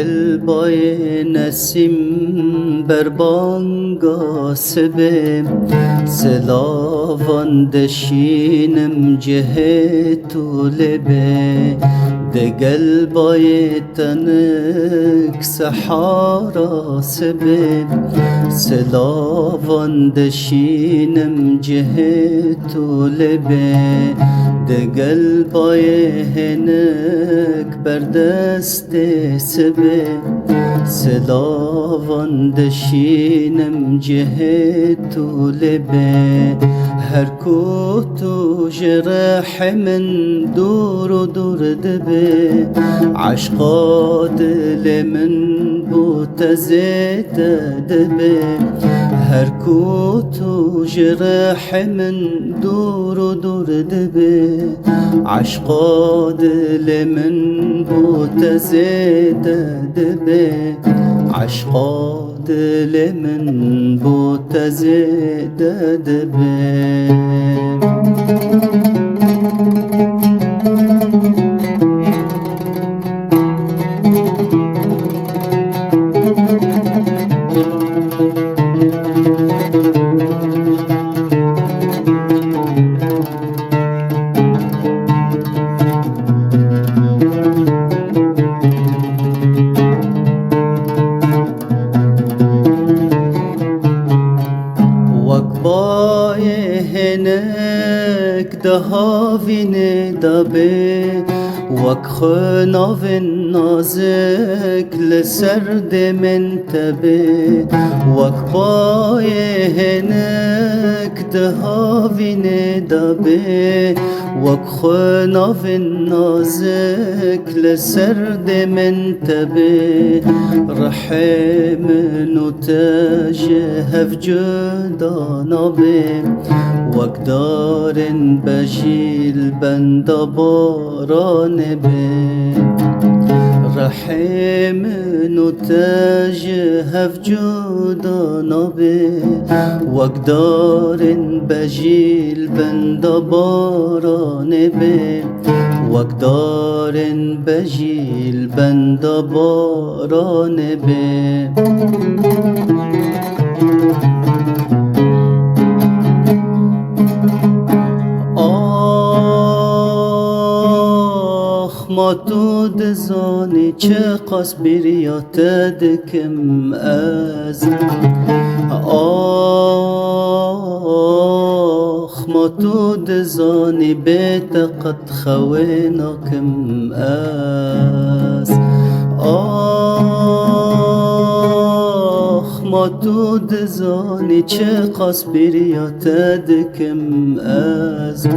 قلبای نسیم بر بانگا سبه سلاوان دشینم جه تو لبه ده قلبای تنک سحارا سبه سلاوان دشینم جه تو لبه ده قلبای هنک بر دست سبه سلاوان دشینم جه تو لبه هر کو تو جرح من دور و دور دبه عشقا دل من بو تزيد دبه هر کو تو جرح من دور و دور دبه عشقا دل من بو تزيد دبه عشقا دل من بو تزيد دبه وقبای هنک دهاوین دبه وک خناوین نازک لسرد من تبه وقبای هنک دهاوین دبه وک خناوین نازک لسرد من تبه رحم نتاجه هف جدا نبه وک دارن بجیل بند باران به رحم نتاجه هف جدا نبه وک دارن بجیل بند باران به وک دارن بجیل بند باران به ما تو دزانی چه قاس بریات دکم از ما تو دزانی بیت قد خویناکم از ما تو دزانی چه قاس بریات دکم از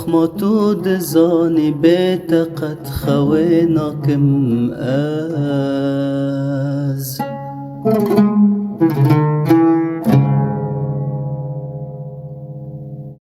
ما تو دزانی بیت قد خویناکم از